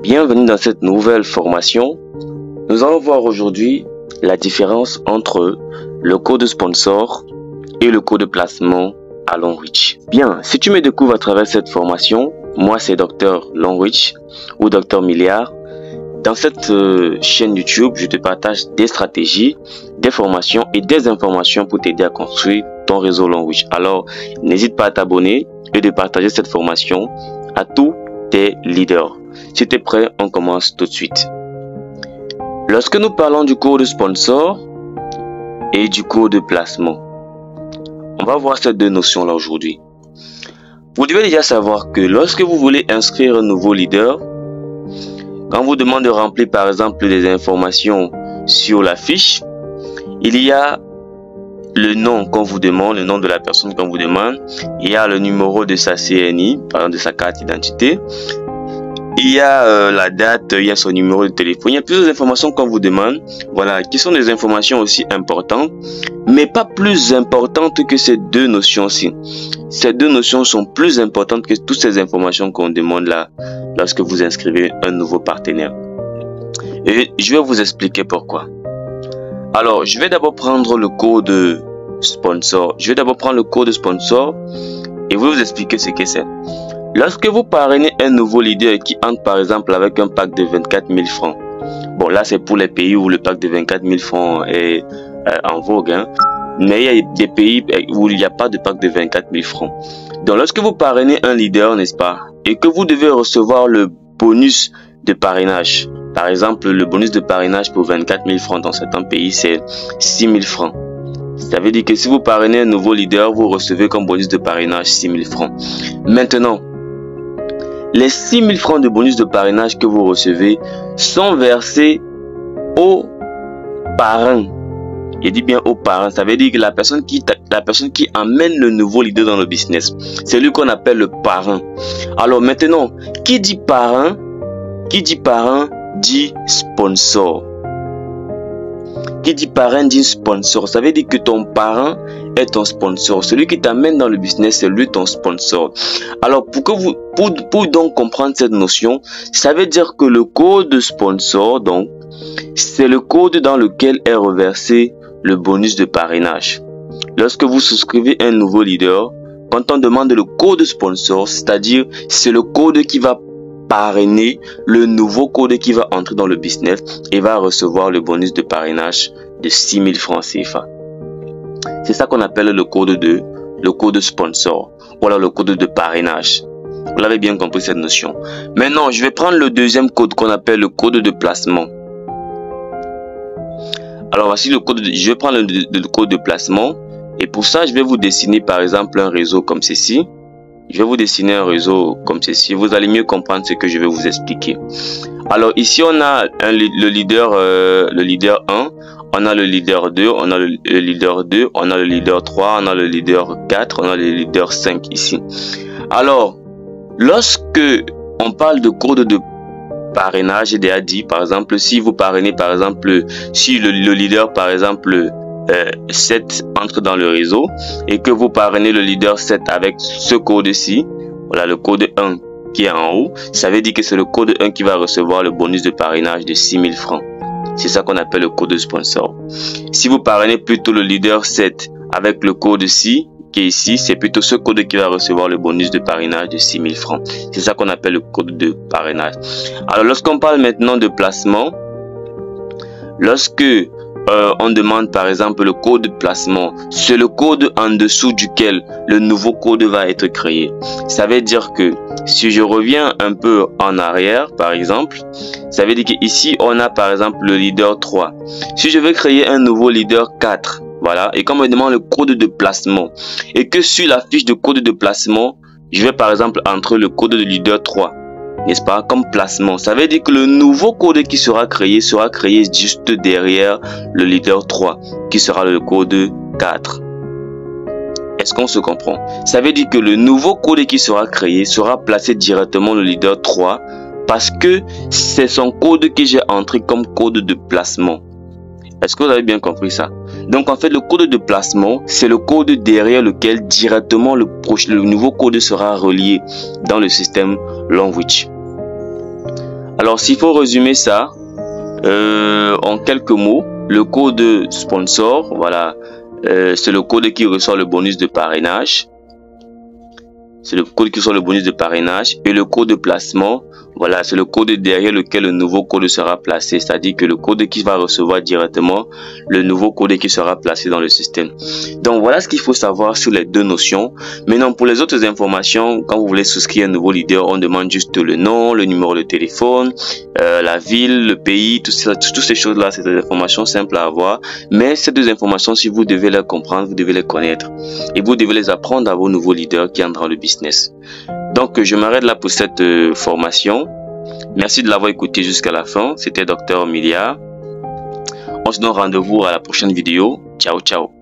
Bienvenue dans cette nouvelle formation. Nous allons voir aujourd'hui la différence entre le code sponsor et le code de placement à Longreach. Bien, si tu me découvres à travers cette formation, moi c'est Dr Longreach ou Dr Milliard. Dans cette chaîne YouTube, je te partage des stratégies, des formations et des informations pour t'aider à construire ton réseau Longreach. Alors, n'hésite pas à t'abonner et de partager cette formation à tous tes leaders. Si tu es prêt, on commence tout de suite. Lorsque nous parlons du code sponsor et du code de placement, on va voir ces deux notions-là aujourd'hui. Vous devez déjà savoir que lorsque vous voulez inscrire un nouveau leader, quand on vous demande de remplir par exemple des informations sur la fiche, il y a le nom qu'on vous demande, le nom de la personne qu'on vous demande, il y a le numéro de sa CNI, par exemple de sa carte d'identité, il y a la date, il y a son numéro de téléphone, il y a plusieurs informations qu'on vous demande, voilà, qui sont des informations aussi importantes, mais pas plus importantes que ces deux notions-ci. Ces deux notions sont plus importantes que toutes ces informations qu'on demande là, lorsque vous inscrivez un nouveau partenaire. Et je vais vous expliquer pourquoi. Alors, je vais d'abord prendre le code sponsor. Je vais d'abord prendre le code sponsor et vous expliquer ce que c'est. Lorsque vous parrainez un nouveau leader qui entre par exemple avec un pack de 24 000 francs. Bon, là c'est pour les pays où le pack de 24 000 francs est en vogue. Hein. Mais il y a des pays où il n'y a pas de pack de 24 000 francs. Donc lorsque vous parrainez un leader, n'est-ce pas, et que vous devez recevoir le bonus de parrainage. Par exemple, le bonus de parrainage pour 24 000 francs dans certains pays, c'est 6 000 francs. Ça veut dire que si vous parrainez un nouveau leader, vous recevez comme bonus de parrainage 6 000 francs. Maintenant, les 6 000 francs de bonus de parrainage que vous recevez sont versés aux parrains. Je dis bien aux parrains. Ça veut dire que la personne qui amène le nouveau leader dans le business, c'est lui qu'on appelle le parrain. Alors maintenant, qui dit parrain dit sponsor. Qui dit parrain dit sponsor. Ça veut dire que ton parrain est ton sponsor. Celui qui t'amène dans le business, c'est lui ton sponsor. Alors, pour donc comprendre cette notion, ça veut dire que le code de sponsor, donc, c'est le code dans lequel est reversé le bonus de parrainage. Lorsque vous souscrivez un nouveau leader, quand on demande le code sponsor, c'est-à-dire c'est le code qui va parrainer le nouveau code qui va entrer dans le business et va recevoir le bonus de parrainage de 6 000 francs CFA. C'est ça qu'on appelle le code sponsor ou alors le code de parrainage. Vous l'avez bien compris cette notion. Maintenant, je vais prendre le deuxième code qu'on appelle le code de placement. Alors voici le code. Je vais prendre le code de placement et pour ça, je vais vous dessiner par exemple un réseau comme ceci. Je vais vous dessiner un réseau comme ceci. Vous allez mieux comprendre ce que je vais vous expliquer. Alors ici, on a le leader 1, on a le leader 2, on a le leader 2, on a le leader 3, on a le leader 4, on a le leader 5 ici. Alors, lorsque on parle de code de parrainage, j'ai déjà dit, par exemple, si vous parrainez, par exemple, si le leader, par exemple, 7 entre dans le réseau et que vous parrainez le leader 7 avec ce code-ci, voilà le code 1 qui est en haut, ça veut dire que c'est le code 1 qui va recevoir le bonus de parrainage de 6 000 francs. C'est ça qu'on appelle le code sponsor. Si vous parrainez plutôt le leader 7 avec le code ci, qui est ici, c'est plutôt ce code qui va recevoir le bonus de parrainage de 6 000 francs. C'est ça qu'on appelle le code de parrainage. Alors lorsqu'on parle maintenant de placement, lorsque on demande par exemple le code de placement, c'est le code en dessous duquel le nouveau code va être créé. Ça veut dire que si je reviens un peu en arrière par exemple, ça veut dire qu'ici on a par exemple le leader 3. Si je veux créer un nouveau leader 4, voilà, et comme on me demande le code de placement et que sur la fiche de code de placement, je vais par exemple entrer le code de leader 3. N'est-ce pas, comme placement. Ça veut dire que le nouveau code qui sera créé juste derrière le leader 3, qui sera le code 4. Est-ce qu'on se comprend? Ça veut dire que le nouveau code qui sera créé sera placé directement le leader 3 parce que c'est son code que j'ai entré comme code de placement. Est-ce que vous avez bien compris ça? Donc en fait, le code de placement, c'est le code derrière lequel directement le nouveau code sera relié dans le système Longreach. Alors, s'il faut résumer ça en quelques mots, le code sponsor, voilà, c'est le code qui reçoit le bonus de parrainage. C'est le code qui reçoit le bonus de parrainage. Et le code de placement, voilà, c'est le code derrière lequel le nouveau code sera placé. C'est-à-dire que le code qui va recevoir directement le nouveau code qui sera placé dans le système. Donc, voilà ce qu'il faut savoir sur les deux notions. Maintenant, pour les autres informations, quand vous voulez souscrire un nouveau leader, on demande juste le nom, le numéro de téléphone, la ville, le pays, toutes ces choses-là, c'est des informations simples à avoir. Mais ces deux informations, si vous devez les comprendre, vous devez les connaître. Et vous devez les apprendre à vos nouveaux leaders qui entrent dans le business. Donc, je m'arrête là pour cette formation. Merci de l'avoir écouté jusqu'à la fin. C'était Dr Milliard. On se donne rendez-vous à la prochaine vidéo. Ciao, ciao.